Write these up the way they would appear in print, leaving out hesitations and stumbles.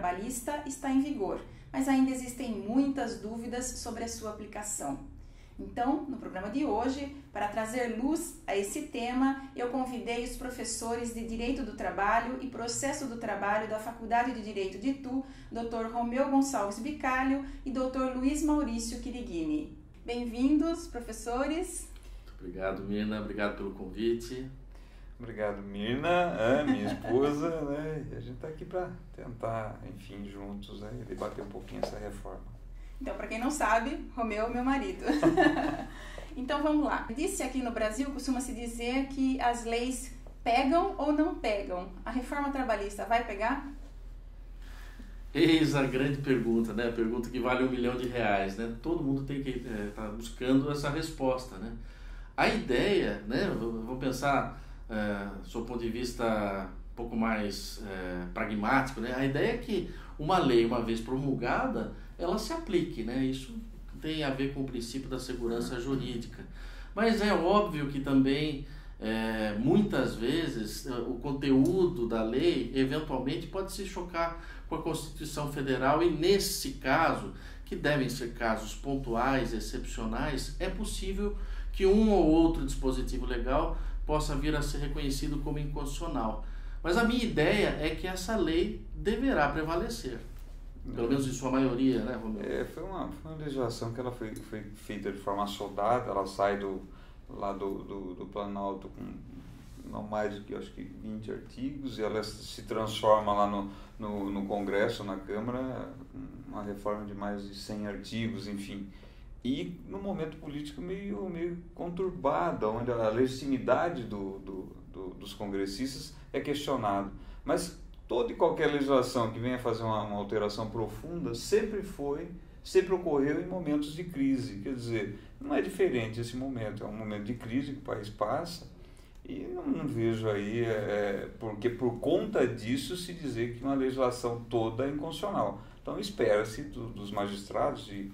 trabalhista está em vigor, mas ainda existem muitas dúvidas sobre a sua aplicação. Então, no programa de hoje, para trazer luz a esse tema, eu convidei os professores de Direito do Trabalho e Processo do Trabalho da Faculdade de Direito de Itu, Dr. Romeu Gonçalves Bicalho e Dr. Luiz Maurício Quiriguini. Bem-vindos, professores. Muito obrigado, Mirna. Obrigado pelo convite. Obrigado, Mirna, minha esposa, né? E a gente está aqui para tentar, enfim, juntos, né, debater um pouquinho essa reforma. Então, para quem não sabe, Romeu é meu marido. Então, vamos lá. Disse aqui no Brasil, costuma-se dizer que as leis pegam ou não pegam. A reforma trabalhista vai pegar? Eis a grande pergunta, né? A pergunta que vale R$1 milhão, né? Todo mundo tem que estar buscando essa resposta, né? A ideia, né? Vou pensar, do ponto de vista um pouco mais pragmático, né? A ideia é que uma lei, uma vez promulgada, ela se aplique, né? Isso tem a ver com o princípio da segurança jurídica. Mas é óbvio que também, muitas vezes, o conteúdo da lei, eventualmente, pode se chocar com a Constituição Federal e, nesse caso, que devem ser casos pontuais, excepcionais, é possível que um ou outro dispositivo legal possa vir a ser reconhecido como inconstitucional. Mas a minha ideia é que essa lei deverá prevalecer. Pelo menos em sua maioria, né, Romeu? Foi uma legislação que ela foi feita de forma soldada, ela sai do Planalto com não mais do que, acho que 20 artigos, e ela se transforma lá no Congresso, na Câmara, uma reforma de mais de 100 artigos, enfim. E num momento político meio conturbado, onde a legitimidade dos congressistas é questionada. Mas toda e qualquer legislação que venha fazer uma alteração profunda sempre ocorreu em momentos de crise. Quer dizer, não é diferente esse momento, é um momento de crise que o país passa, e não vejo aí, porque por conta disso se dizer que uma legislação toda é inconstitucional. Então espera-se dos magistrados, e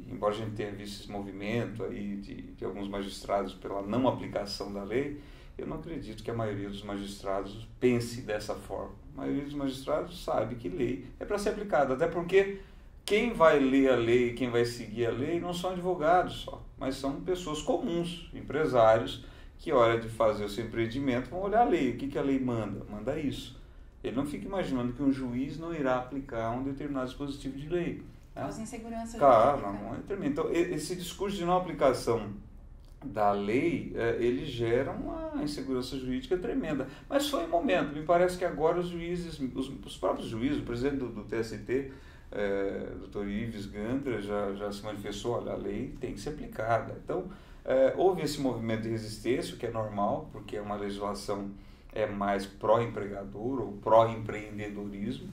embora a gente tenha visto esse movimento aí de alguns magistrados pela não aplicação da lei, eu não acredito que a maioria dos magistrados pense dessa forma. A maioria dos magistrados sabe que lei é para ser aplicada, até porque quem vai ler a lei, quem vai seguir a lei, não são advogados só, mas são pessoas comuns, empresários, que a hora de fazer o seu empreendimento vão olhar a lei. O que a lei manda? Manda isso. Ele não fica imaginando que um juiz não irá aplicar um determinado dispositivo de lei. Causa insegurança jurídica. Não é tremendo. Então, esse discurso de não aplicação da lei, ele gera uma insegurança jurídica tremenda. Mas foi um momento. Me parece que agora os juízes, os próprios juízes, o presidente do TST, Dr. Ives Gandra, já se manifestou, olha, a lei tem que ser aplicada. Então, houve esse movimento de resistência, o que é normal, porque é uma legislação mais pró-empregador ou pró-empreendedorismo,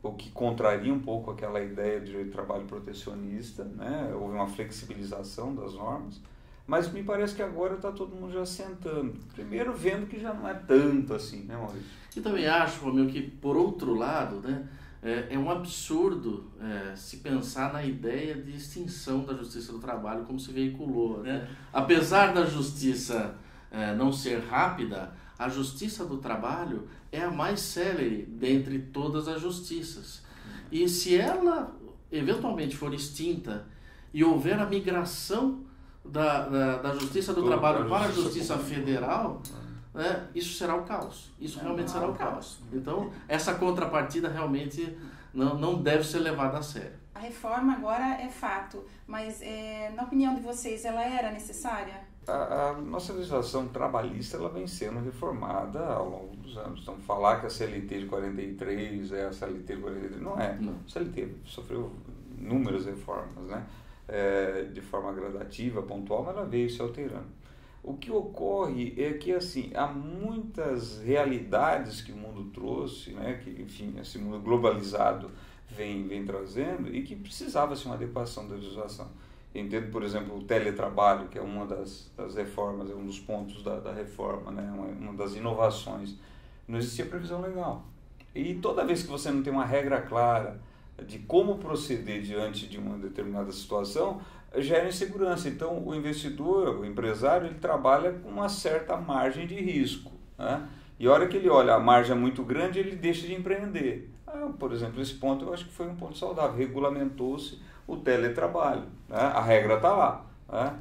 o que contraria um pouco aquela ideia de direito de trabalho protecionista, né? Houve uma flexibilização das normas, mas me parece que agora está todo mundo já sentando. Primeiro vendo que já não é tanto assim, né, Maurício? Eu também acho, Romeu, que por outro lado, né, é um absurdo se pensar na ideia de extinção da Justiça do Trabalho como se veiculou, né? Apesar da Justiça não ser rápida, a Justiça do Trabalho é a mais célere dentre todas as justiças. E se ela eventualmente for extinta e houver a migração da Justiça do Trabalho para a Justiça Federal, isso será o caos. Isso realmente será o caos. Então, essa contrapartida realmente não deve ser levada a sério. A reforma agora é fato, mas na opinião de vocês, ela era necessária? A nossa legislação trabalhista ela vem sendo reformada ao longo dos anos. Então, falar que a CLT de 43 é a CLT de 43, não é. Não. A CLT sofreu inúmeras reformas, né? De forma gradativa, pontual, mas ela veio se alterando. O que ocorre é que, assim, há muitas realidades que o mundo trouxe, né? Que, enfim, esse mundo globalizado vem trazendo, e que precisava ser uma adequação da legislação. Eu entendo, por exemplo, o teletrabalho, que é uma das reformas, é um dos pontos da reforma, né? Uma das inovações. Não existia previsão legal. E toda vez que você não tem uma regra clara de como proceder diante de uma determinada situação, gera insegurança. Então, o investidor, o empresário, ele trabalha com uma certa margem de risco, né? E a hora que ele olha a margem é muito grande, ele deixa de empreender. Por exemplo, esse ponto eu acho que foi um ponto saudável. Regulamentou-se o teletrabalho, né? A regra está lá, né?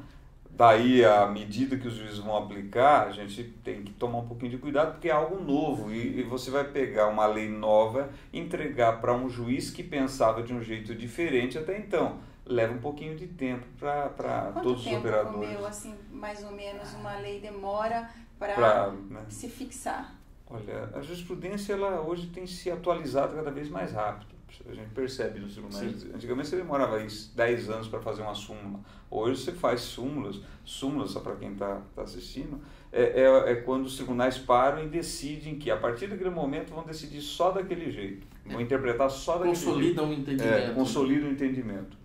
Daí, à medida que os juízes vão aplicar, a gente tem que tomar um pouquinho de cuidado, porque é algo novo e você vai pegar uma lei nova e entregar para um juiz que pensava de um jeito diferente até então. Leva um pouquinho de tempo para todos os operadores. Quanto tempo, assim, mais ou menos, uma lei demora para se fixar? Olha, a jurisprudência ela hoje tem se atualizado cada vez mais rápido. A gente percebe nos tribunais. Antigamente você demorava 10 anos para fazer uma súmula. Hoje você faz súmulas, só para quem está assistindo, é quando os tribunais param e decidem que a partir daquele momento vão decidir só daquele jeito. Vão interpretar só daquele jeito. Consolidam o entendimento. Consolidam o entendimento.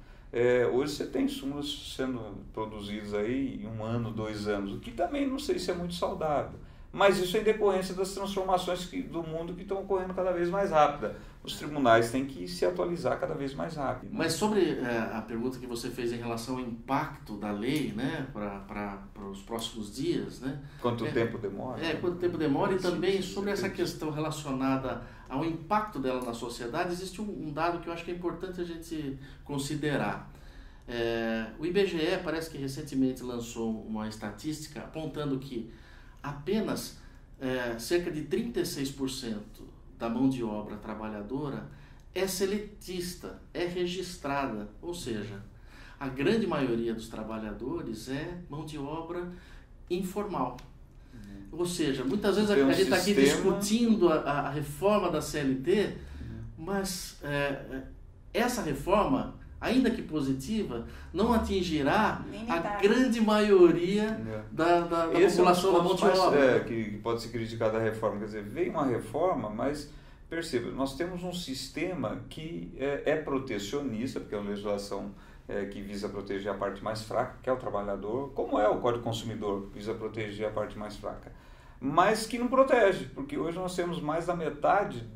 Hoje você tem súmulas sendo produzidas aí em 1 ano, 2 anos, o que também não sei se é muito saudável. Mas isso é em decorrência das transformações do mundo que estão ocorrendo cada vez mais rápida. Os tribunais têm que se atualizar cada vez mais rápido. Mas sobre a pergunta que você fez em relação ao impacto da lei, né, para os próximos dias, né? Quanto tempo demora? Quanto tempo demora, e também sobre essa questão relacionada ao impacto dela na sociedade, existe um dado que eu acho que é importante a gente considerar. O IBGE parece que recentemente lançou uma estatística apontando que apenas cerca de 36% da mão de obra trabalhadora é seletista, é registrada, ou seja, a grande maioria dos trabalhadores é mão de obra informal. Ou seja, muitas vezes a gente está aqui discutindo a reforma da CLT, mas essa reforma, ainda que positiva, não atingirá a grande maioria da população da mão de obra. Que pode ser criticada a reforma. Quer dizer, veio uma reforma, mas perceba, nós temos um sistema que é protecionista, porque é uma legislação que visa proteger a parte mais fraca, que é o trabalhador, como é o Código Consumidor, que visa proteger a parte mais fraca, mas que não protege, porque hoje nós temos mais da metade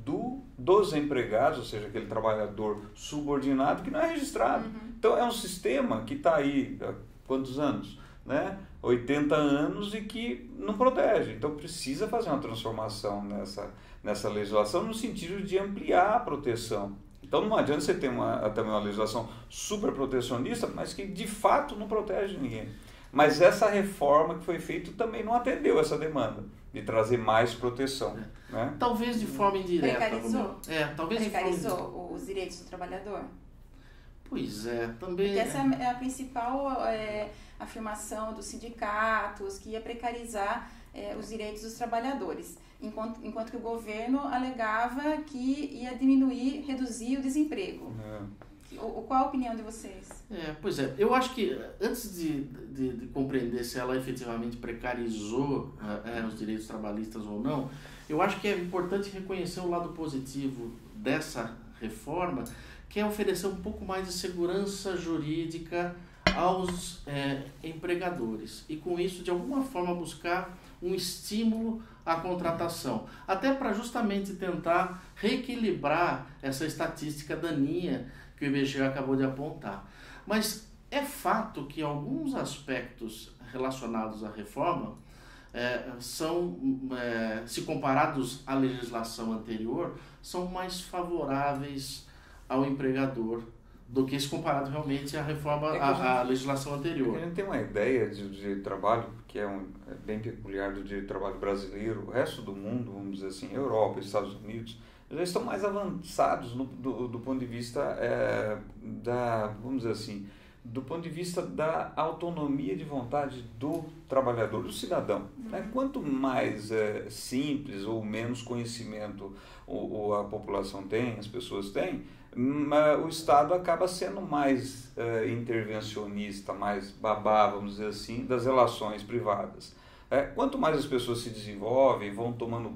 dos empregados, ou seja, aquele trabalhador subordinado que não é registrado. Então é um sistema que está aí há quantos anos? 80 anos e que não protege. Então precisa fazer uma transformação nessa legislação no sentido de ampliar a proteção. Então não adianta você ter também uma legislação super protecionista, mas que de fato não protege ninguém. Mas essa reforma que foi feita também não atendeu essa demanda de trazer mais proteção. Né? Talvez de forma indireta. Precarizou os direitos do trabalhador? Pois também... Porque essa é a principal afirmação dos sindicatos, que ia precarizar os direitos dos trabalhadores, enquanto que o governo alegava que ia reduzir o desemprego. Qual a opinião de vocês? Eu acho que antes de compreender se ela efetivamente precarizou os direitos trabalhistas ou não, eu acho que é importante reconhecer o lado positivo dessa reforma, que é oferecer um pouco mais de segurança jurídica aos empregadores e com isso de alguma forma buscar um estímulo à contratação, até para justamente tentar reequilibrar essa estatística daninha que o IBGE acabou de apontar. Mas é fato que alguns aspectos relacionados à reforma se comparados à legislação anterior, são mais favoráveis ao empregador do que se comparado realmente à reforma, à legislação anterior. A gente tem uma ideia de direito de trabalho que é bem peculiar do direito de trabalho brasileiro. O resto do mundo, vamos dizer assim, Europa, Estados Unidos, já estão mais avançados do ponto de vista vamos dizer assim, do ponto de vista da autonomia de vontade do trabalhador, do cidadão. Né? Quanto mais simples ou menos conhecimento a população tem, as pessoas têm, o Estado acaba sendo mais intervencionista, mais babá, vamos dizer assim, das relações privadas. Quanto mais as pessoas se desenvolvem, vão tomando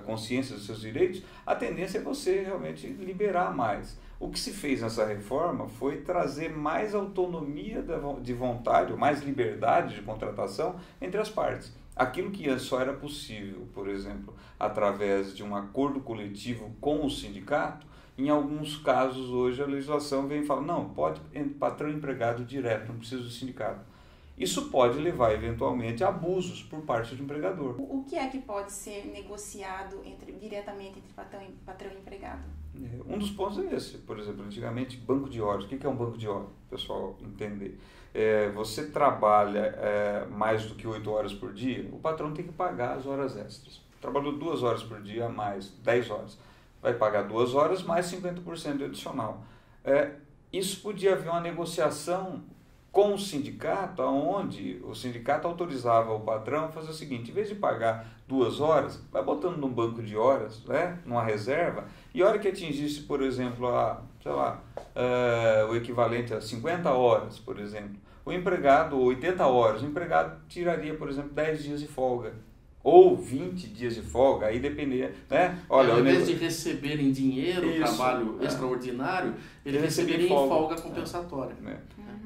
consciência dos seus direitos, a tendência é você realmente liberar mais. O que se fez nessa reforma foi trazer mais autonomia de vontade, ou mais liberdade de contratação entre as partes. Aquilo que só era possível, por exemplo, através de um acordo coletivo com o sindicato, em alguns casos hoje a legislação vem e fala, não, pode patrão e empregado direto, não precisa do sindicato. Isso pode levar, eventualmente, a abusos por parte do empregador. O que é que pode ser negociado diretamente entre patrão e empregado? Um dos pontos é esse. Por exemplo, antigamente, banco de horas. O que é um banco de horas? Pessoal, entender. Você trabalha mais do que 8 horas por dia, o patrão tem que pagar as horas extras. Trabalhou 2 horas por dia a mais, 10 horas. Vai pagar 2 horas mais 50% adicional. Isso podia haver uma negociação com o sindicato, onde o sindicato autorizava o patrão a fazer o seguinte: em vez de pagar 2 horas, vai botando num banco de horas, numa reserva, e a hora que atingisse, por exemplo, o equivalente a 50 horas, por exemplo, o empregado, 80 horas, o empregado tiraria, por exemplo, 10 dias de folga, ou 20 dias de folga, aí dependia, né? Olha, ao invés de receber em dinheiro o trabalho extraordinário, ele receberia em folga compensatória.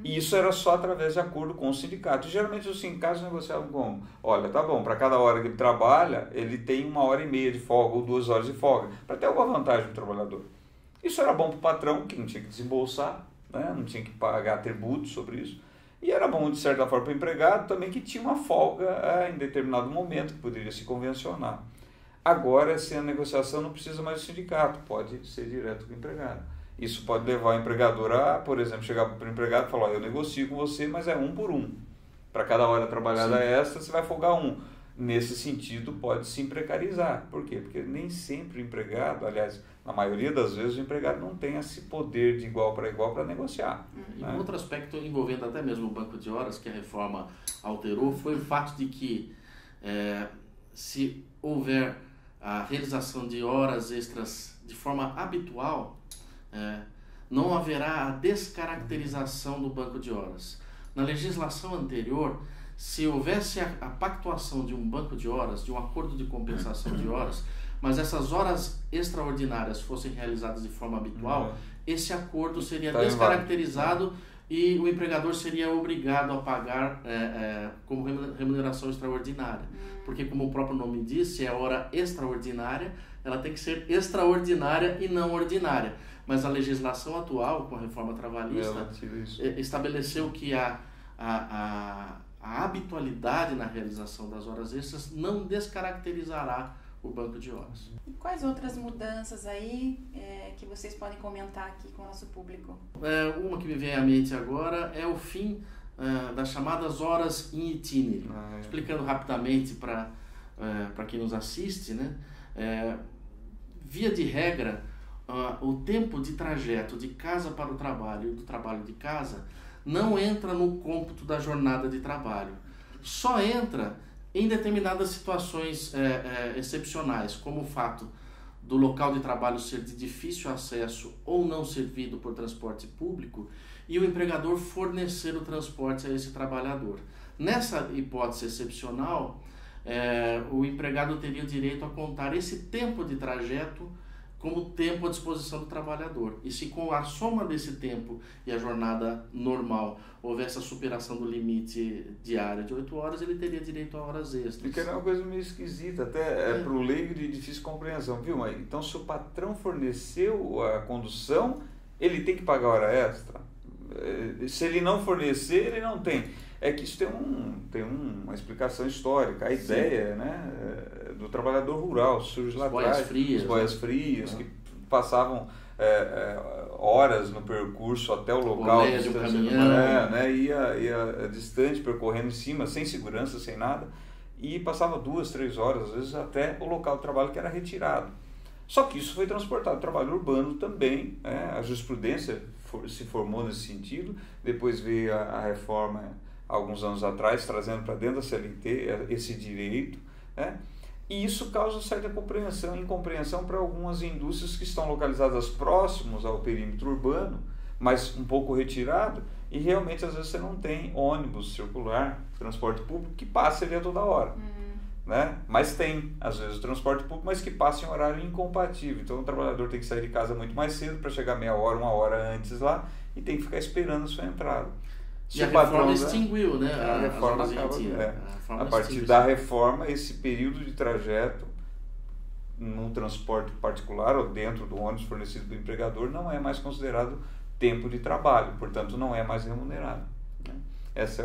E isso era só através de acordo com o sindicato. Geralmente os sindicatos negociavam como? Olha, tá bom, para cada hora que ele trabalha, ele tem 1h30 de folga ou 2 horas de folga, para ter alguma vantagem para o trabalhador. Isso era bom para o patrão, que não tinha que desembolsar, né? Não tinha que pagar tributo sobre isso. E era bom, de certa forma, para o empregado também, que tinha uma folga em determinado momento, que poderia se convencionar. Agora, sem a negociação, não precisa mais do sindicato, pode ser direto com o empregado. Isso pode levar o empregador a, por exemplo, chegar para o empregado e falar: eu negocio com você, mas é 1 por 1. Para cada hora trabalhada extra, você vai folgar 1. Nesse sentido, pode se precarizar. Por quê? Porque nem sempre o empregado, aliás, na maioria das vezes, o empregado não tem esse poder de igual para negociar. E um outro aspecto envolvendo até mesmo o banco de horas, que a reforma alterou, foi o fato de que se houver a realização de horas extras de forma habitual, não haverá a descaracterização do banco de horas. Na legislação anterior, se houvesse a pactuação de um banco de horas, de um acordo de compensação de horas, mas essas horas extraordinárias fossem realizadas de forma habitual, esse acordo seria descaracterizado e o empregador seria obrigado a pagar como remuneração extraordinária. Porque, como o próprio nome diz, se é hora extraordinária, ela tem que ser extraordinária e não ordinária. Mas a legislação atual, com a reforma trabalhista, estabeleceu que a habitualidade na realização das horas extras não descaracterizará o banco de horas. E quais outras mudanças aí que vocês podem comentar aqui com o nosso público? Uma que me vem à mente agora é o fim das chamadas horas in itinere. Explicando rapidamente para quem nos assiste, né? Via de regra, o tempo de trajeto de casa para o trabalho e do trabalho de casa não entra no cômputo da jornada de trabalho. Só entra em determinadas situações excepcionais, como o fato do local de trabalho ser de difícil acesso ou não servido por transporte público e o empregador fornecer o transporte a esse trabalhador. Nessa hipótese excepcional, o empregado teria o direito a contar esse tempo de trajeto como tempo à disposição do trabalhador. E se com a soma desse tempo e a jornada normal houvesse a superação do limite diário de 8 horas, ele teria direito a horas extras. Porque é uma coisa meio esquisita, até para o leigo de difícil compreensão, viu? Mas, então, se o patrão forneceu a condução, ele tem que pagar hora extra? Se ele não fornecer, ele não tem. É que isso tem uma explicação histórica. A ideia, né, do trabalhador rural surge lá atrás. As boias frias, que passavam horas no percurso até o local. De um caminhão. Ia distante, percorrendo em cima, sem segurança, sem nada. E passava 2, 3 horas, às vezes, até o local de trabalho que era retirado. Só que isso foi transportado para o trabalho urbano também. A jurisprudência se formou nesse sentido. Depois veio a reforma, alguns anos atrás, trazendo para dentro da CLT esse direito, né? E isso causa certa incompreensão para algumas indústrias que estão localizadas próximos ao perímetro urbano, mas um pouco retirado, e realmente às vezes você não tem ônibus circular, transporte público, que passe ali a toda hora. Né? Mas tem, às vezes, o transporte público, mas que passa em horário incompatível. Então o trabalhador tem que sair de casa muito mais cedo para chegar meia hora, 1 hora antes lá, e tem que ficar esperando a sua entrada. E a reforma extinguiu, né? A reforma acaba, a partir da reforma, esse período de trajeto no transporte particular ou dentro do ônibus fornecido do empregador não é mais considerado tempo de trabalho, portanto não é mais remunerado, né? Essa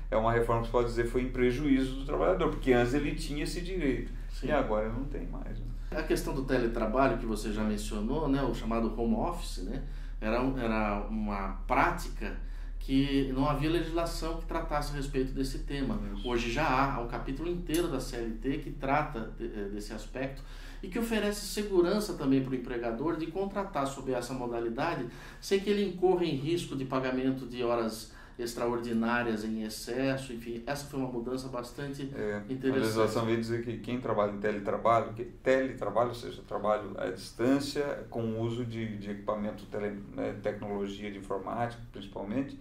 é uma reforma que você pode dizer foi em prejuízo do trabalhador, porque antes ele tinha esse direito. Sim. E agora não tem mais. Né? A questão do teletrabalho que você já mencionou, né, o chamado home office, né, era uma prática que não havia legislação que tratasse a respeito desse tema. Isso. Hoje já há um capítulo inteiro da CLT que trata desse aspecto e que oferece segurança também para o empregador de contratar sob essa modalidade sem que ele incorra em risco de pagamento de horas extraordinárias em excesso. Enfim, essa foi uma mudança bastante interessante. A legislação veio dizer que quem trabalha em teletrabalho, ou seja, trabalho à distância, com o uso de equipamento, tecnologia de informática, principalmente,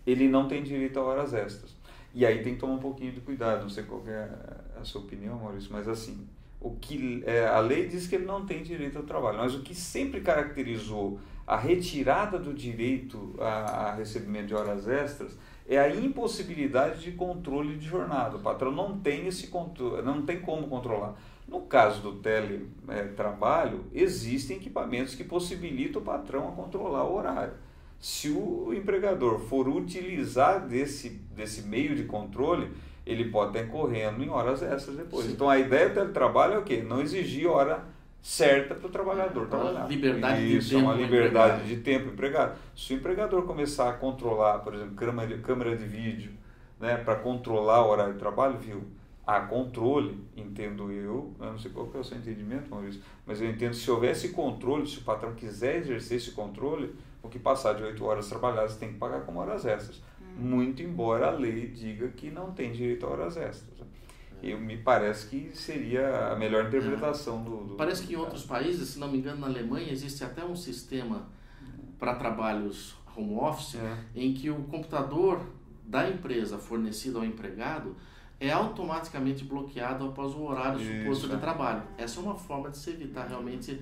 ele não tem direito a horas extras. E aí tem que tomar um pouquinho de cuidado, não sei qual é a sua opinião, Maurício, mas assim, a lei diz que ele não tem direito ao trabalho, mas o que sempre caracterizou a retirada do direito a recebimento de horas extras é a impossibilidade de controle de jornada. O patrão não tem esse controle, não tem como controlar. No caso do teletrabalho, existem equipamentos que possibilitam o patrão a controlar o horário. Se o empregador for utilizar desse meio de controle, ele pode estar incorrendo em horas extras depois. Sim. Então a ideia do teletrabalho é o quê? Não exigir hora certa para o trabalhador trabalhar. Liberdade de tempo. Uma liberdade de tempo empregado. Se o empregador começar a controlar, por exemplo, câmera de vídeo, né, para controlar o horário de trabalho, viu? Há controle, entendo eu não sei qual que é o seu entendimento, Maurício, mas eu entendo se houver esse controle, se o patrão quiser exercer esse controle, o que passar de 8 horas trabalhadas tem que pagar como horas extras. Muito embora a lei diga que não tem direito a horas extras. Me parece que seria a melhor interpretação do Parece que em outros países, se não me engano, na Alemanha, existe até um sistema para trabalhos home office, em que o computador da empresa fornecido ao empregado é automaticamente bloqueado após o horário suposto de trabalho. Essa é uma forma de se evitar realmente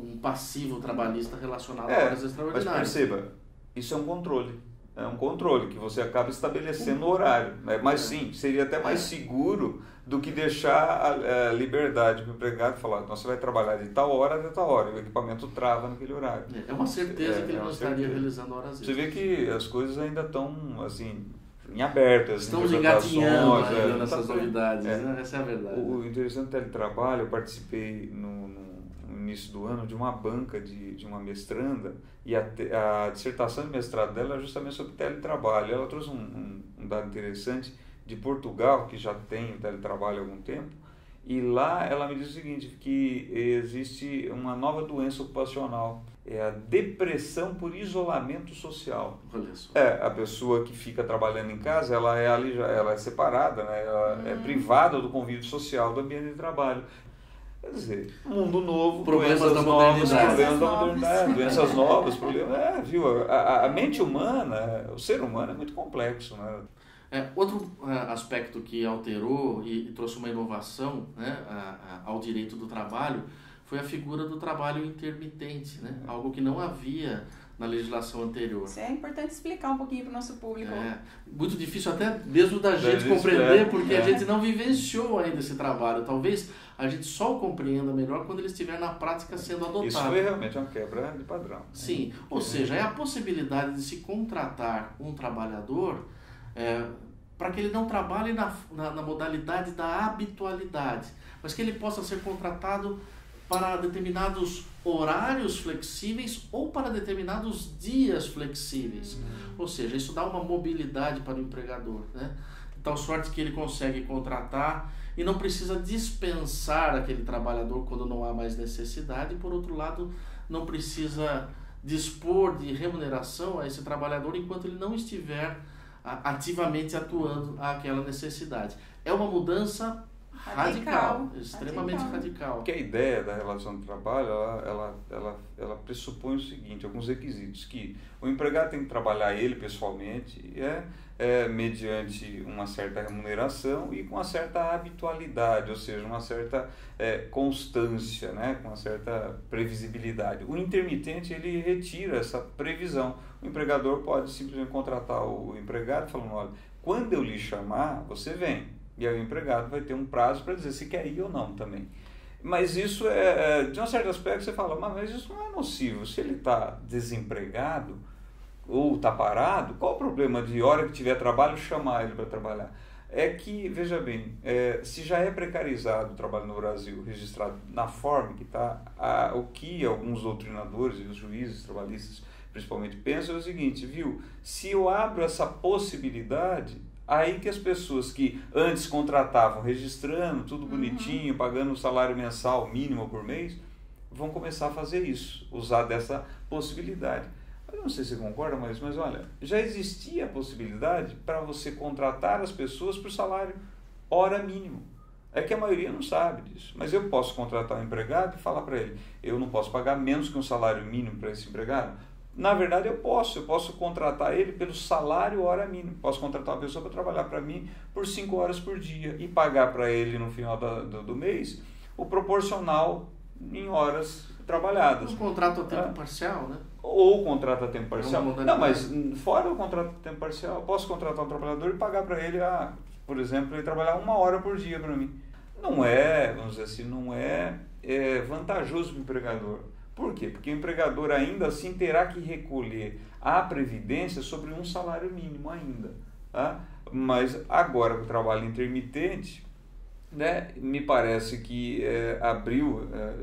um passivo trabalhista relacionado a horas extraordinárias. Mas perceba, isso é um controle. É um controle que você acaba estabelecendo o horário. Né? Mas sim, seria até mais seguro do que deixar a liberdade para o empregado falar, então, você vai trabalhar de tal hora até tal hora, e o equipamento trava naquele horário. É uma certeza que ele não estaria realizando horas extras. Você vê que as coisas ainda estão assim, em aberto. Estamos engatinhando nessas novidades, né? Essa é a verdade. O interessante do teletrabalho, eu participei no início do ano de uma banca de uma mestranda, e a dissertação de mestrado dela é justamente sobre teletrabalho. Ela trouxe um dado interessante de Portugal, que já tem o teletrabalho há algum tempo, e lá ela me disse o seguinte, que existe uma nova doença ocupacional, é a depressão por isolamento social. Olha só. A pessoa que fica trabalhando em casa, ela é separada, né? Ela é privada do convívio social do ambiente de trabalho. Quer dizer, mundo novo, problemas da modernidade, doenças novas, problemas. Viu? A mente humana, o ser humano é muito complexo, né? Outro aspecto que alterou e trouxe uma inovação, né, ao direito do trabalho foi a figura do trabalho intermitente, né? Algo que não havia na legislação anterior. Isso é importante explicar um pouquinho para o nosso público. Muito difícil até mesmo da gente compreender, porque a gente não vivenciou ainda esse trabalho. Talvez a gente só o compreenda melhor quando ele estiver na prática sendo adotado. Isso foi realmente uma quebra de padrão. Sim, ou seja, é a possibilidade de se contratar um trabalhador para que ele não trabalhe na modalidade da habitualidade, mas que ele possa ser contratado para determinados horários flexíveis ou para determinados dias flexíveis. Ou seja, isso dá uma mobilidade para o empregador, né? De tal sorte que ele consegue contratar e não precisa dispensar aquele trabalhador quando não há mais necessidade, e por outro lado, não precisa dispor de remuneração a esse trabalhador enquanto ele não estiver ativamente atuando àquela necessidade. É uma mudança radical, extremamente radical. Porque a ideia da relação de trabalho, ela pressupõe o seguinte, alguns requisitos, que o empregado tem que trabalhar ele pessoalmente, mediante uma certa remuneração e com uma certa habitualidade, ou seja, uma certa constância, né, com uma certa previsibilidade. O intermitente, ele retira essa previsão. O empregador pode simplesmente contratar o empregado falando, olha, quando eu lhe chamar, você vem. E aí o empregado vai ter um prazo para dizer se quer ir ou não também. Mas isso de um certo aspecto você fala, mas isso não é nocivo. Se ele está desempregado, ou está parado, qual o problema de hora que tiver trabalho chamar ele para trabalhar? É que, veja bem, se já é precarizado o trabalho no Brasil, registrado na forma que está, o que alguns doutrinadores e os juízes trabalhistas principalmente pensam é o seguinte, viu? Se eu abro essa possibilidade, aí que as pessoas que antes contratavam, registrando tudo bonitinho, pagando um salário mensal mínimo por mês, vão começar a fazer isso, usar dessa possibilidade. Eu não sei se você concorda, mas olha, já existia a possibilidade para você contratar as pessoas por salário hora mínimo. É que a maioria não sabe disso, mas eu posso contratar um empregado e falar para ele, eu não posso pagar menos que um salário mínimo para esse empregado? Na verdade eu posso contratar ele pelo salário hora mínimo, posso contratar uma pessoa para trabalhar para mim por 5 horas por dia e pagar para ele no final do mês o proporcional em horas trabalhadas. Um contrato a tempo parcial, né? Ou contrato a tempo parcial. Não, mas fora o contrato a tempo parcial, eu posso contratar um trabalhador e pagar para ele, por exemplo, ele trabalhar 1 hora por dia para mim. Não é, vamos dizer assim, não é vantajoso para o empregador. Por quê? Porque o empregador ainda assim terá que recolher a previdência sobre um salário mínimo ainda. Tá? Mas agora com o trabalho intermitente, né, me parece que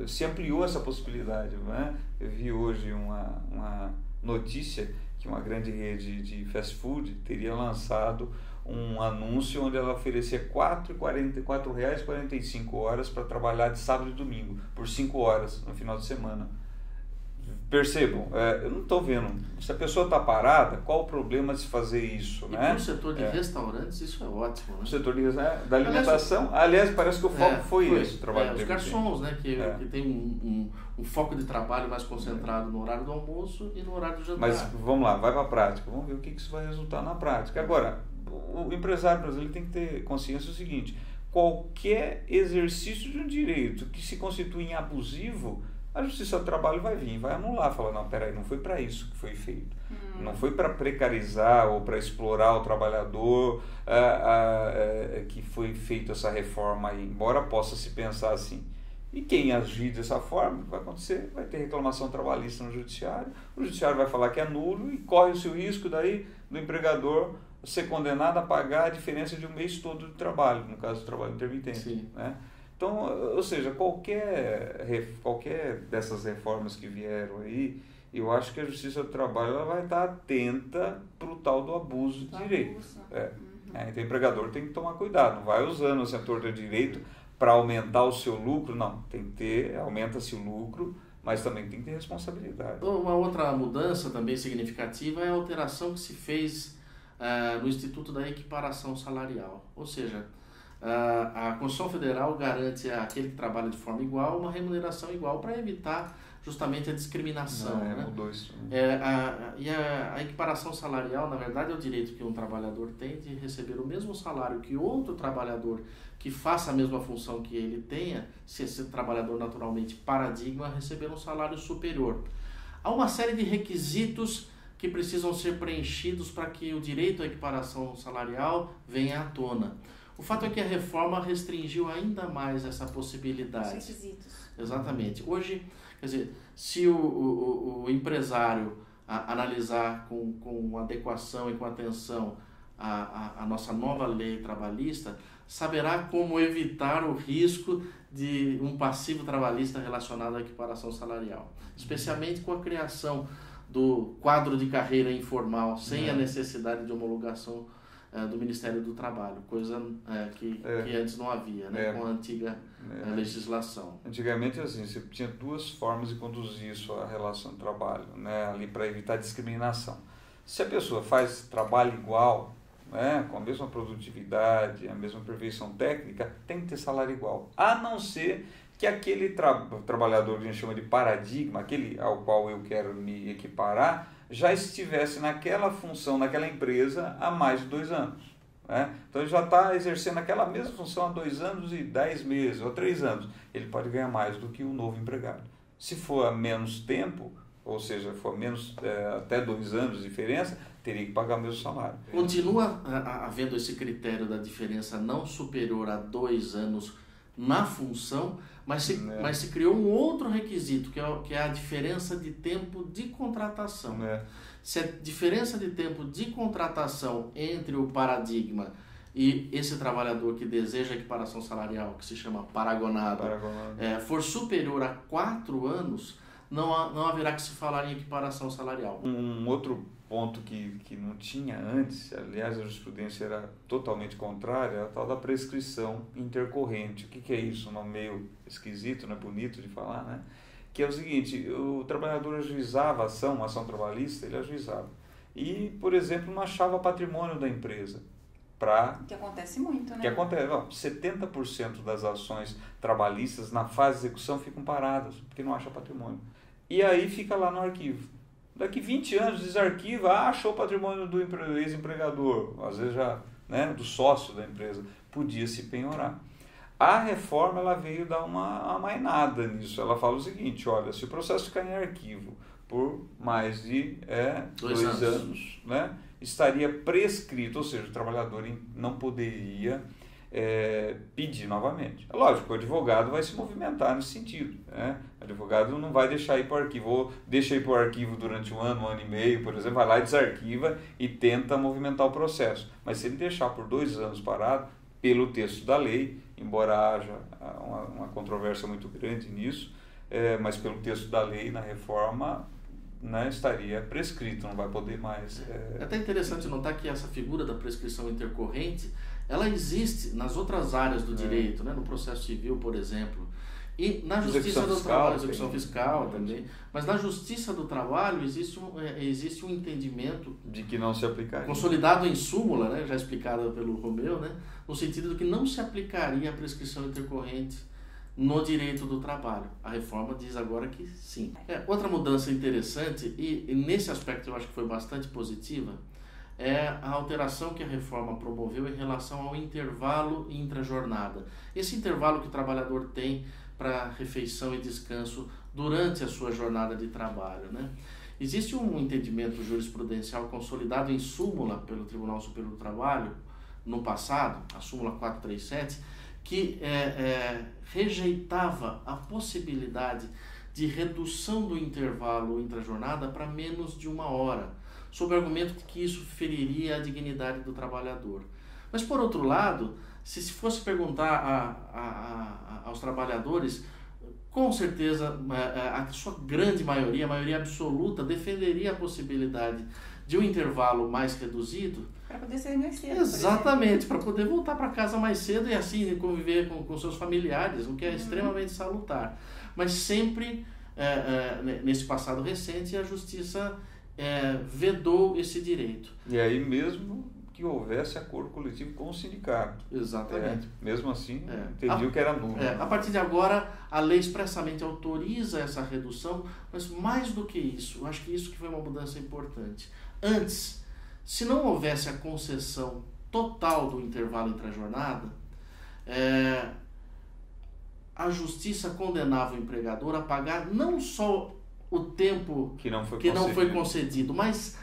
se ampliou essa possibilidade. Né? Eu vi hoje uma notícia que uma grande rede de fast food teria lançado um anúncio onde ela oferecia R$ 4,45 para trabalhar de sábado e domingo, por 5 horas no final de semana. Percebam, eu não estou vendo. Se a pessoa está parada, qual o problema de se fazer isso? E no setor de restaurantes isso é ótimo. Né? No setor da alimentação, aliás, parece que o foco foi esse, o trabalho os garçons, né, que tem um foco de trabalho mais concentrado no horário do almoço e no horário do jantar. Mas vamos lá, vai para a prática, vamos ver o que isso vai resultar na prática. Agora, o empresário brasileiro tem que ter consciência do seguinte, qualquer exercício de um direito que se constitui em abusivo, a Justiça do Trabalho vai vir, vai anular, falar, não, peraí, não foi para isso que foi feito. Não foi para precarizar ou para explorar o trabalhador que foi feita essa reforma aí, embora possa se pensar assim. E quem agir dessa forma, o que vai acontecer? Vai ter reclamação trabalhista no judiciário, o judiciário vai falar que é nulo e corre o seu risco daí do empregador ser condenado a pagar a diferença de um mês todo de trabalho, no caso do trabalho intermitente. Né? Então, ou seja, qualquer dessas reformas que vieram aí, eu acho que a Justiça do Trabalho ela vai estar atenta para o tal do abuso de direito. Então, o empregador tem que tomar cuidado, não vai usando o setor de direito para aumentar o seu lucro, não. Tem que ter, aumenta-se o lucro, mas também tem que ter responsabilidade. Uma outra mudança também significativa é a alteração que se fez no Instituto da Equiparação Salarial, ou seja, a Constituição Federal garante àquele que trabalha de forma igual uma remuneração igual para evitar justamente a discriminação. Mudou isso. E a equiparação salarial, na verdade, é o direito que um trabalhador tem de receber o mesmo salário que outro trabalhador que faça a mesma função que ele tenha, se esse trabalhador naturalmente paradigma, receber um salário superior. Há uma série de requisitos que precisam ser preenchidos para que o direito à equiparação salarial venha à tona. O fato é que a reforma restringiu ainda mais essa possibilidade. Os requisitos. Exatamente. Hoje, quer dizer, se o empresário analisar com adequação e com atenção a nossa nova lei trabalhista, saberá como evitar o risco de um passivo trabalhista relacionado à equiparação salarial, especialmente com a criação do quadro de carreira informal, sem a necessidade de homologação do Ministério do Trabalho, coisa que antes não havia, né, com a antiga legislação. Antigamente, assim, você tinha 2 formas de conduzir isso à relação de trabalho, né, ali para evitar discriminação. Se a pessoa faz trabalho igual, né, com a mesma produtividade, a mesma perfeição técnica, tem que ter salário igual, a não ser que aquele trabalhador que a gente chama de paradigma, aquele ao qual eu quero me equiparar, já estivesse naquela função, naquela empresa há mais de 2 anos. Né? Então ele já está exercendo aquela mesma função há 2 anos e 10 meses, ou 3 anos. Ele pode ganhar mais do que o novo empregado. Se for a menos tempo, ou seja, for menos até 2 anos de diferença, teria que pagar o mesmo salário. Continua havendo esse critério da diferença não superior a 2 anos na função, mas se criou um outro requisito, que é a diferença de tempo de contratação. Se a diferença de tempo de contratação entre o paradigma e esse trabalhador que deseja equiparação salarial, que se chama paragonado, for superior a 4 anos, não haverá que se falar em equiparação salarial. Um outro ponto que não tinha antes, aliás a jurisprudência era totalmente contrária, é a tal da prescrição intercorrente. O que é isso? Um nome meio esquisito, não é bonito de falar, né? Que é o seguinte, o trabalhador ajuizava uma ação trabalhista, ele ajuizava. E, por exemplo, não achava patrimônio da empresa. Que acontece muito, né? Que acontece, 70% das ações trabalhistas na fase de execução ficam paradas, porque não acha patrimônio. E aí fica lá no arquivo. Daqui 20 anos desarquiva, achou o patrimônio do ex-empregador, às vezes já, né, do sócio da empresa, podia se penhorar. A reforma ela veio dar uma amainada nisso. Ela fala o seguinte, olha, se o processo ficar em arquivo por mais de 2 anos, né, estaria prescrito, ou seja, o trabalhador não poderia pedir novamente. É lógico, o advogado vai se movimentar nesse sentido, né? O advogado não vai deixar ir para o arquivo, ou deixa ir para o arquivo durante 1 ano, 1 ano e meio, por exemplo, vai lá e desarquiva e tenta movimentar o processo. Mas se ele deixar por 2 anos parado, pelo texto da lei, embora haja uma controvérsia muito grande nisso, mas pelo texto da lei, na reforma, né, estaria prescrito, não vai poder mais... É até interessante notar que essa figura da prescrição intercorrente, ela existe nas outras áreas do direito, né, no processo civil, por exemplo, e na Justiça do Trabalho, execução fiscal também, mas na Justiça do Trabalho existe um entendimento de que não se aplicaria, consolidado em súmula, né, já explicado pelo Romeu, né, no sentido de que não se aplicaria a prescrição intercorrente no direito do trabalho. A reforma diz agora que sim. Outra mudança interessante, e nesse aspecto eu acho que foi bastante positiva, é a alteração que a reforma promoveu em relação ao intervalo intra-jornada. Esse intervalo que o trabalhador tem para refeição e descanso durante a sua jornada de trabalho, né? Existe um entendimento jurisprudencial consolidado em súmula pelo Tribunal Superior do Trabalho, no passado, a súmula 437, que rejeitava a possibilidade de redução do intervalo intra-jornada para menos de 1 hora, sob o argumento de que isso feriria a dignidade do trabalhador. Mas, por outro lado, se fosse perguntar aos trabalhadores, com certeza a sua grande maioria, a maioria absoluta, defenderia a possibilidade de um intervalo mais reduzido. Para poder sair mais cedo. Exatamente, para poder voltar para casa mais cedo e assim conviver com seus familiares, o que é extremamente salutar. Mas sempre, nesse passado recente, a Justiça vedou esse direito. E aí mesmo que houvesse acordo coletivo com o sindicato. Exatamente. Mesmo assim, entendiu que era nulo. A partir de agora, a lei expressamente autoriza essa redução, mas mais do que isso, eu acho que isso que foi uma mudança importante. Antes, se não houvesse a concessão total do intervalo intra-jornada, a Justiça condenava o empregador a pagar não só o tempo que não foi concedido, mas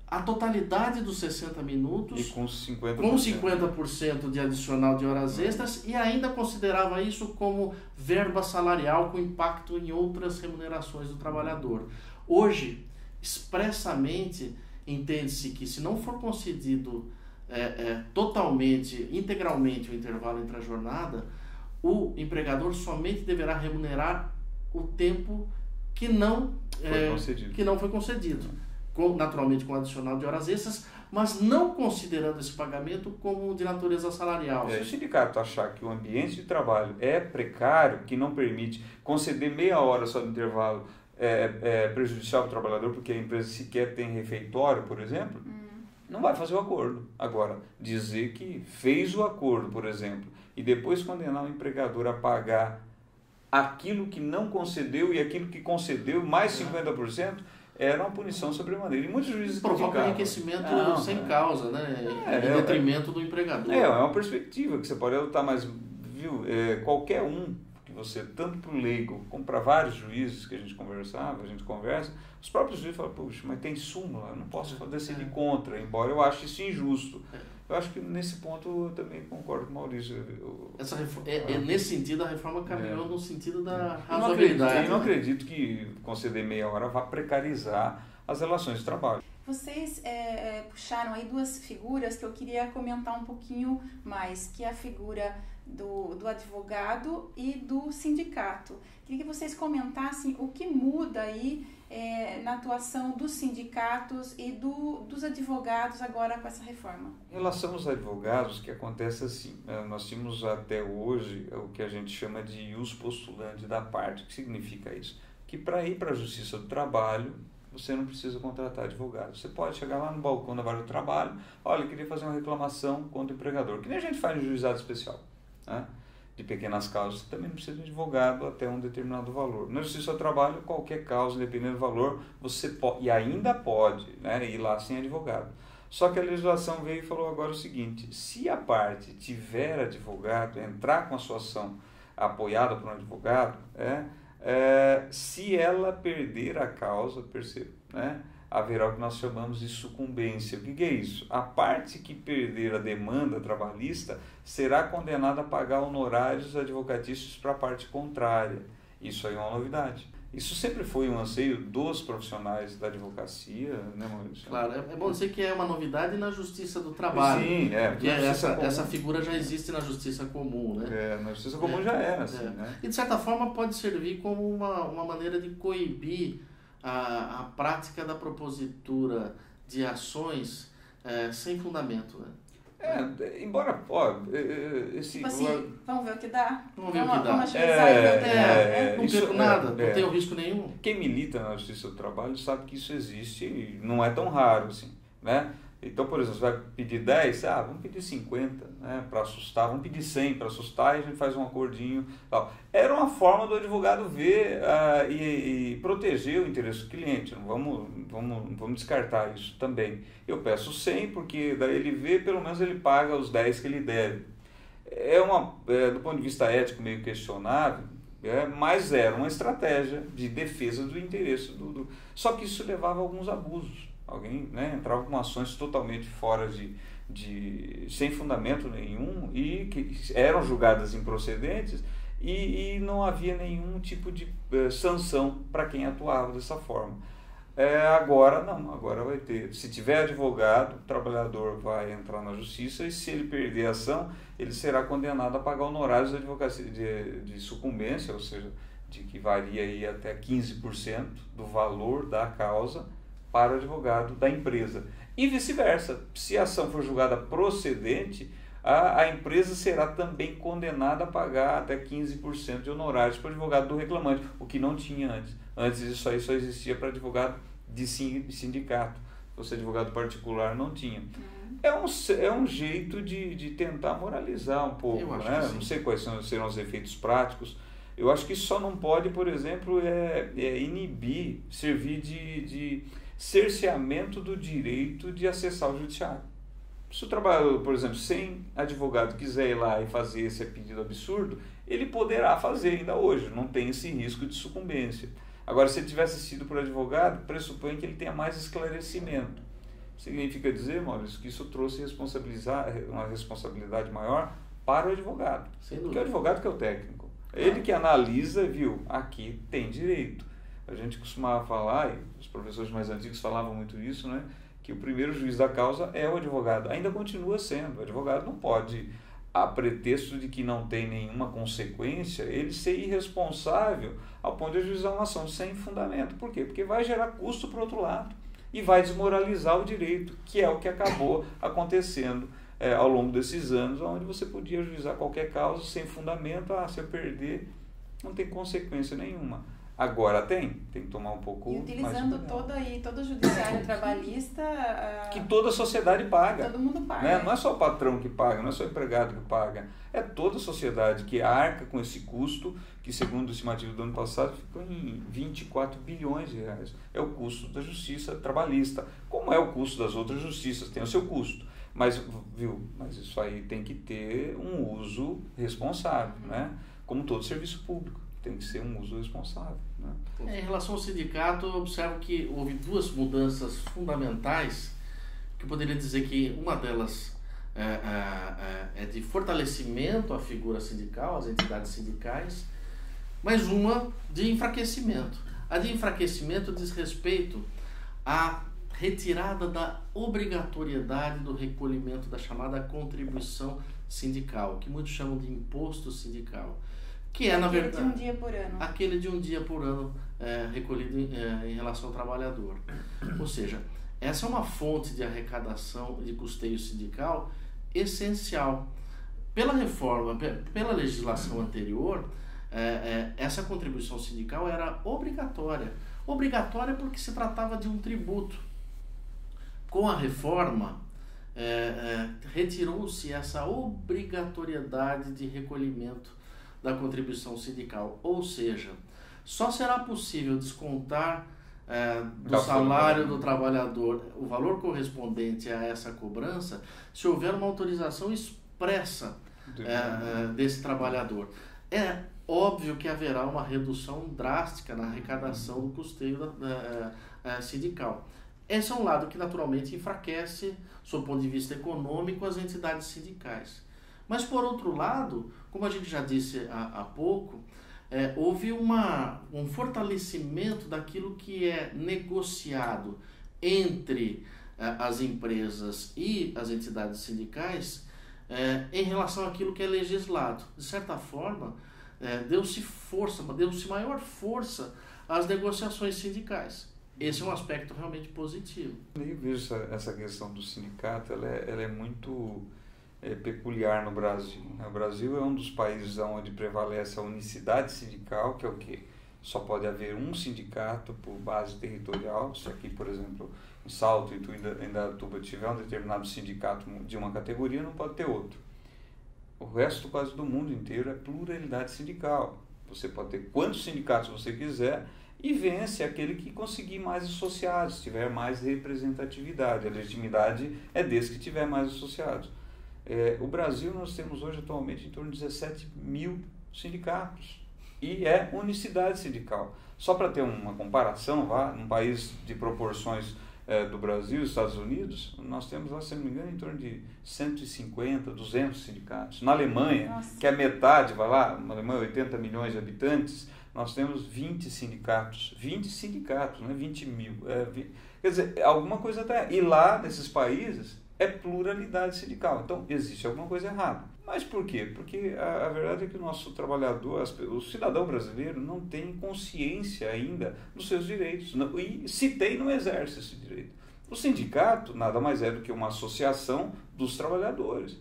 a totalidade dos 60 minutos e com 50% de adicional de horas extras, e ainda considerava isso como verba salarial com impacto em outras remunerações do trabalhador. Hoje, expressamente, entende-se que se não for concedido totalmente, integralmente o intervalo entre a jornada, o empregador somente deverá remunerar o tempo que não foi concedido. Naturalmente com adicional de horas extras, mas não considerando esse pagamento como de natureza salarial. Se o sindicato achar que o ambiente de trabalho é precário, que não permite conceder meia hora só de intervalo, prejudicial para o trabalhador, porque a empresa sequer tem refeitório, por exemplo, não vai fazer o acordo. Agora, dizer que fez o acordo, por exemplo, e depois condenar o empregador a pagar aquilo que não concedeu e aquilo que concedeu, mais 50%, era uma punição sobremaneira. E muitos juízes provoca enriquecimento sem causa, né? Em detrimento do empregador. É uma perspectiva que você pode adotar, mas qualquer um que você, tanto para o leigo como para vários juízes que a gente conversa, os próprios juízes falam, puxa, mas tem súmula, eu não posso decidir contra, embora eu ache isso injusto. Eu acho que nesse ponto eu também concordo com o Maurício. Nesse sentido, a reforma caminhou no sentido da razoabilidade. Eu não acredito que conceder meia hora vá precarizar as relações de trabalho. Vocês puxaram aí duas figuras que eu queria comentar um pouquinho mais, que é a figura do advogado e do sindicato. Queria que vocês comentassem o que muda aí na atuação dos sindicatos e dos advogados agora com essa reforma. Em relação aos advogados, o que acontece assim, nós tínhamos até hoje o que a gente chama de ius postulante da parte. O que significa isso? Que para ir para a Justiça do Trabalho, você não precisa contratar advogado. Você pode chegar lá no balcão da Vara do Trabalho, olha, eu queria fazer uma reclamação contra o empregador, que nem a gente faz no juizado especial, né? De pequenas causas, você também não precisa de advogado até um determinado valor. Na Justiça do Trabalho, qualquer causa, independente do valor, você pode, e ainda pode, né, ir lá sem advogado. Só que a legislação veio e falou agora o seguinte, se a parte tiver advogado, entrar com a sua ação apoiada por um advogado, se ela perder a causa, perceba, né, haverá o que nós chamamos de sucumbência. O que é isso? A parte que perder a demanda trabalhista será condenada a pagar honorários advocatícios para a parte contrária. Isso aí é uma novidade. Isso sempre foi um anseio dos profissionais da advocacia, né, Maurício? Claro, é bom dizer que é uma novidade na Justiça do Trabalho. Sim, porque essa figura já existe na Justiça Comum, né? Na Justiça Comum já era, assim, né? E de certa forma pode servir como uma maneira de coibir a prática da propositura de ações sem fundamento, né? Embora, esse... Tipo assim, vamos ver o que dá. Vamos ver o que dá. Vamos agilizar não perco nada, não tenho risco nenhum. Quem milita na Justiça do Trabalho sabe que isso existe e não é tão raro assim, né? Então, por exemplo, você vai pedir 10, vamos pedir 50, né, para assustar, vamos pedir 100 para assustar e a gente faz um acordinho. Tal. Era uma forma do advogado ver e proteger o interesse do cliente, não vamos descartar isso também. Eu peço 100 porque daí ele vê, pelo menos ele paga os 10 que ele deve. Do ponto de vista ético, meio questionável, mas era uma estratégia de defesa do interesse do... Só que isso levava a alguns abusos. Alguém, né, entrava com ações totalmente fora sem fundamento nenhum e que eram julgadas improcedentes e não havia nenhum tipo de sanção para quem atuava dessa forma. Agora não, agora vai ter. Se tiver advogado, o trabalhador vai entrar na justiça e se ele perder a ação, ele será condenado a pagar honorários de advocacia de sucumbência, ou seja, de que varia aí até 15% do valor da causa para o advogado da empresa. E vice-versa, se a ação for julgada procedente, a empresa será também condenada a pagar até 15% de honorários para o advogado do reclamante, o que não tinha antes. Antes isso aí só existia para advogado de sindicato. Se fosse advogado particular, não tinha. É um jeito de tentar moralizar um pouco, né? Não sei quais serão os efeitos práticos. Eu acho que isso só não pode, por exemplo, inibir, servir de cerceamento do direito de acessar o judiciário. Se o trabalhador, por exemplo, sem advogado quiser ir lá e fazer esse pedido absurdo, ele poderá fazer ainda hoje, não tem esse risco de sucumbência. Agora, se ele tivesse sido por advogado, pressupõe que ele tenha mais esclarecimento. Significa dizer, Maurício, que isso trouxe uma responsabilidade maior para o advogado. Porque é o advogado que é o técnico. Ele que analisa, viu, aqui tem direito. A gente costumava falar, e os professores mais antigos falavam muito isso, né, que o primeiro juiz da causa é o advogado. Ainda continua sendo. O advogado não pode, a pretexto de que não tem nenhuma consequência, ele ser irresponsável ao ponto de ajuizar uma ação sem fundamento. Por quê? Porque vai gerar custo para o outro lado e vai desmoralizar o direito, que é o que acabou acontecendo ao longo desses anos, onde você podia ajuizar qualquer causa sem fundamento. Se eu perder, não tem consequência nenhuma. Agora tem que tomar um pouco mais utilizando todo o judiciário trabalhista... que toda a sociedade paga. Todo mundo paga. Né? Não é só o patrão que paga, não é só o empregado que paga. É toda a sociedade que arca com esse custo, que segundo o estimativo do ano passado ficou em 24 bilhões de reais. É o custo da justiça trabalhista. Como é o custo das outras justiças? Tem o seu custo. Mas isso aí tem que ter um uso responsável, né? como todo serviço público, tem que ser um uso responsável, né? Em relação ao sindicato, eu observo que houve duas mudanças fundamentais, que eu poderia dizer que uma delas é de fortalecimento à figura sindical, às entidades sindicais, mas uma de enfraquecimento. A de enfraquecimento diz respeito à retirada da obrigatoriedade do recolhimento da chamada contribuição sindical, que muitos chamam de imposto sindical, que é, na verdade, de um dia por ano. Aquele de um dia por ano recolhido em relação ao trabalhador. Ou seja, essa é uma fonte de arrecadação de custeio sindical essencial. Pela reforma, pela legislação anterior, essa contribuição sindical era obrigatória. Obrigatória porque se tratava de um tributo. Com a reforma, retirou-se essa obrigatoriedade de recolhimento da contribuição sindical, ou seja, só será possível descontar do salário do trabalhador o valor correspondente a essa cobrança se houver uma autorização expressa desse trabalhador. É óbvio que haverá uma redução drástica na arrecadação do custeio sindical. Esse é um lado que naturalmente enfraquece, sob o ponto de vista econômico, as entidades sindicais. Mas, por outro lado, como a gente já disse há pouco, houve um fortalecimento daquilo que é negociado entre as empresas e as entidades sindicais em relação àquilo que é legislado. De certa forma, deu-se maior força às negociações sindicais. Esse é um aspecto realmente positivo. Eu vejo essa questão do sindicato, ela é muito peculiar no Brasil. O Brasil é um dos países onde prevalece a unicidade sindical, que é o quê? Só pode haver um sindicato por base territorial. Se aqui, por exemplo, em Salto, Itu e Indaiatuba tiver um determinado sindicato de uma categoria, não pode ter outro. O resto quase do mundo inteiro é pluralidade sindical. Você pode ter quantos sindicatos você quiser e vence aquele que conseguir mais associados, tiver mais representatividade. A legitimidade é desse que tiver mais associados. O Brasil, nós temos hoje atualmente em torno de 17 mil sindicatos e é unicidade sindical. Só para ter uma comparação, num país de proporções do Brasil, Estados Unidos, nós temos lá, se não me engano, em torno de 150, 200 sindicatos. Na Alemanha, Nossa, que é metade, vai lá, na Alemanha 80 milhões de habitantes, nós temos 20 sindicatos, não é 20 mil. Quer dizer, alguma coisa está. E lá, nesses países, é pluralidade sindical. Então, existe alguma coisa errada. Mas por quê? Porque a verdade é que o nosso trabalhador, o cidadão brasileiro, não tem consciência ainda dos seus direitos. E se tem, não exerce esse direito. O sindicato nada mais é do que uma associação dos trabalhadores.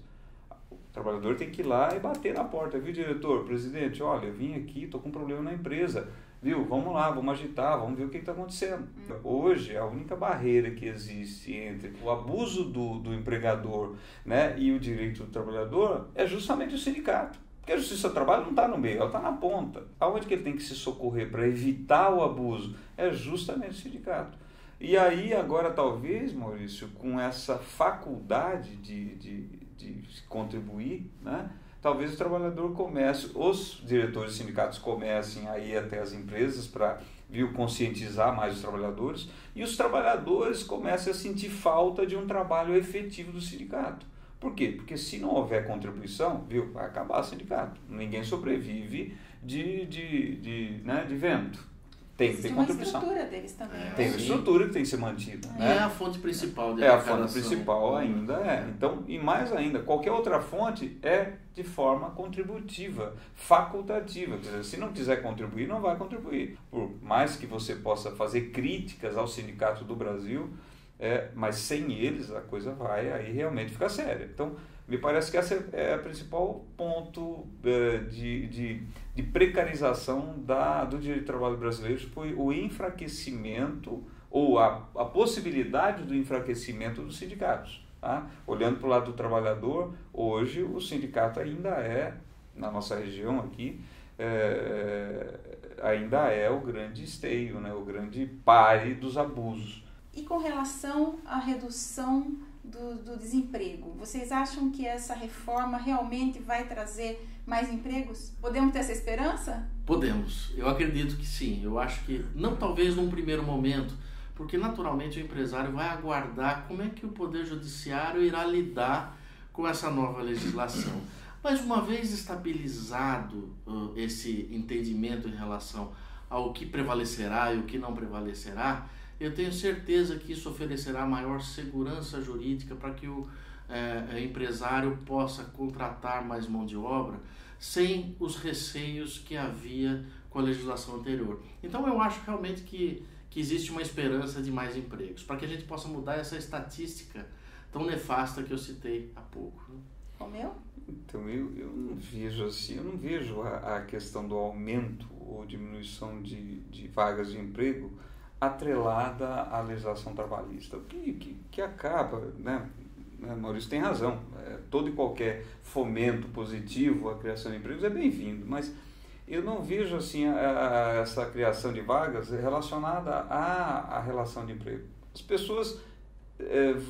O trabalhador tem que ir lá e bater na porta. Viu, diretor, presidente, olha, eu vim aqui, estou com um problema na empresa. Viu, vamos lá, vamos agitar, vamos ver o que está acontecendo. Hoje, a única barreira que existe entre o abuso do empregador, né, e o direito do trabalhador é justamente o sindicato. Porque a Justiça do Trabalho não está no meio, ela está na ponta. Aonde que ele tem que se socorrer para evitar o abuso? É justamente o sindicato. E aí, agora, talvez, Maurício, com essa faculdade de contribuir, né, talvez o trabalhador comece, os diretores de sindicatos comecem a ir até as empresas para conscientizar mais os trabalhadores, e os trabalhadores comecem a sentir falta de um trabalho efetivo do sindicato. Por quê? Porque se não houver contribuição, vai acabar o sindicato. Ninguém sobrevive de vento. Tem que ter contribuição. Tem uma estrutura deles também. Tem uma estrutura que tem que ser mantida. É a fonte principal de arrecadação. É a fonte principal ainda. Então, e mais ainda, qualquer outra fonte é de forma contributiva, facultativa. Quer dizer, se não quiser contribuir, não vai contribuir. Por mais que você possa fazer críticas ao Sindicato do Brasil, mas sem eles a coisa vai aí realmente ficar séria. Então, me parece que esse é o principal ponto de precarização do direito de trabalho brasileiro, foi o enfraquecimento ou a possibilidade do enfraquecimento dos sindicatos. Tá? Olhando para o lado do trabalhador, hoje o sindicato ainda na nossa região aqui, ainda é o grande esteio, né? O grande pare dos abusos. E com relação à redução do desemprego. Vocês acham que essa reforma realmente vai trazer mais empregos? Podemos ter essa esperança? Podemos. Eu acredito que sim. Eu acho que, não talvez num primeiro momento, porque naturalmente o empresário vai aguardar como é que o Poder Judiciário irá lidar com essa nova legislação. Mas uma vez estabilizado esse entendimento em relação ao que prevalecerá e o que não prevalecerá, eu tenho certeza que isso oferecerá maior segurança jurídica para que o empresário possa contratar mais mão de obra sem os receios que havia com a legislação anterior. Então eu acho realmente que existe uma esperança de mais empregos, para que a gente possa mudar essa estatística tão nefasta que eu citei há pouco. Romeu? Então eu não vejo assim, eu não vejo a questão do aumento ou diminuição de vagas de emprego atrelada à legislação trabalhista, que acaba, né? Maurício tem razão, todo e qualquer fomento positivo à criação de empregos é bem-vindo, mas eu não vejo assim essa criação de vagas relacionada à relação de emprego. As pessoas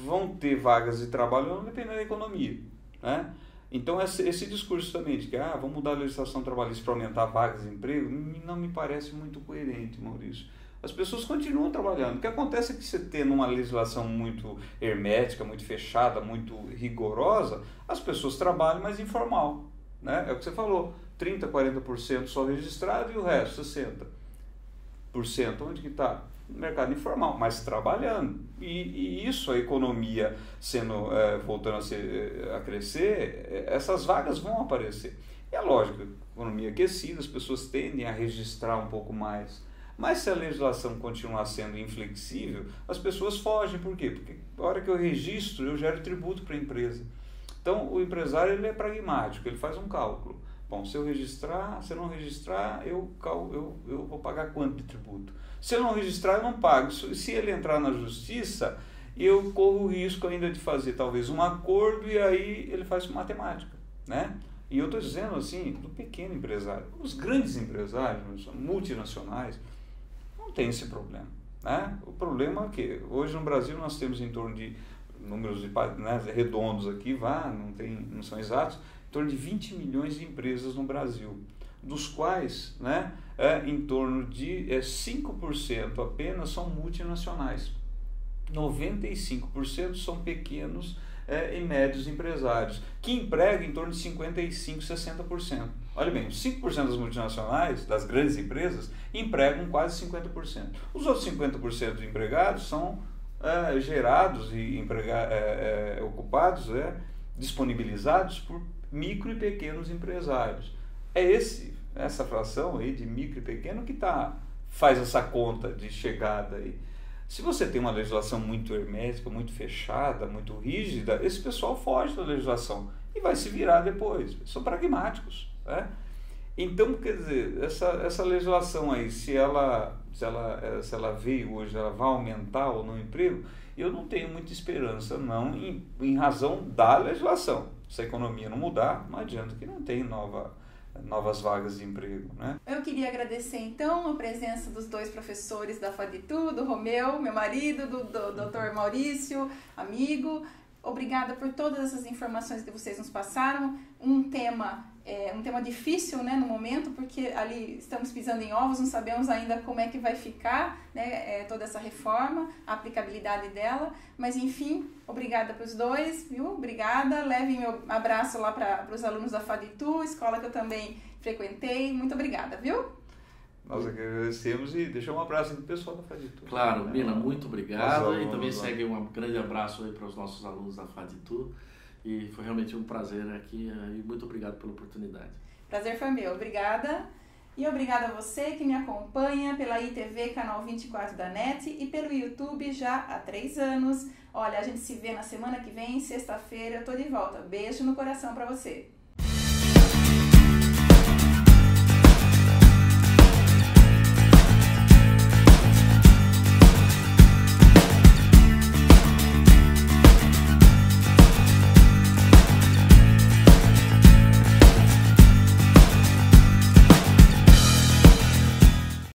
vão ter vagas de trabalho não dependendo da economia, né? Então esse discurso também de que vamos mudar a legislação trabalhista para aumentar vagas de emprego não me parece muito coerente, Maurício. As pessoas continuam trabalhando. O que acontece é que você tendo uma legislação muito hermética, muito fechada, muito rigorosa, as pessoas trabalham, mas informal, né? É o que você falou, 30%, 40% só registrado e o resto, 60%. Onde que está? No mercado informal, mas trabalhando. E isso, a economia voltando a crescer, essas vagas vão aparecer. E é lógico, economia aquecida, as pessoas tendem a registrar um pouco mais. Mas se a legislação continuar sendo inflexível, as pessoas fogem. Por quê? Porque a hora que eu registro, eu gero tributo para a empresa. Então, o empresário ele é pragmático, ele faz um cálculo. Bom, se eu registrar, se eu não registrar, eu vou pagar quanto de tributo? Se eu não registrar, eu não pago. Se ele entrar na justiça, eu corro o risco ainda de fazer talvez um acordo e aí ele faz matemática, né? E eu estou dizendo assim, do pequeno empresário. Os grandes empresários, multinacionais, não tem esse problema, né? O problema é que hoje no Brasil nós temos em torno de números redondos aqui, não são exatos, em torno de 20 milhões de empresas no Brasil, dos quais, né, em torno de 5% apenas são multinacionais. 95% são pequenos e médios empresários, que empregam em torno de 55%, 60%. Olha bem, 5% das multinacionais, das grandes empresas, empregam quase 50%. Os outros 50% dos empregados são gerados e ocupados, disponibilizados por micro e pequenos empresários. É essa fração aí de micro e pequeno que faz essa conta de chegada aí. Se você tem uma legislação muito hermética, muito fechada, muito rígida, esse pessoal foge da legislação e vai se virar depois. São pragmáticos, né? Então, quer dizer, essa legislação aí, se ela veio hoje, ela vai aumentar ou não o emprego, eu não tenho muita esperança, não, em razão da legislação. Se a economia não mudar, não adianta que não tenha novas vagas de emprego, né? Eu queria agradecer, então, a presença dos dois professores da FADITU, do Romeu, meu marido, do Dr. Maurício, amigo. Obrigada por todas essas informações que vocês nos passaram. Um tema difícil, né, no momento, porque ali estamos pisando em ovos, não sabemos ainda como é que vai ficar, né, toda essa reforma, a aplicabilidade dela, mas enfim, obrigada para os dois, viu? Obrigada, levem meu abraço lá para os alunos da FADITU, escola que eu também frequentei, muito obrigada, viu? Nós agradecemos e deixamos um abraço para o pessoal da FADITU. Claro, Mina, muito obrigado. E também segue um grande abraço aí para os nossos alunos da FADITU. E foi realmente um prazer aqui e muito obrigado pela oportunidade. Prazer foi meu, obrigada. E obrigada a você que me acompanha pela ITV Canal 24 da NET e pelo YouTube já há 3 anos. Olha, a gente se vê na semana que vem, sexta-feira, eu tô de volta. Beijo no coração para você.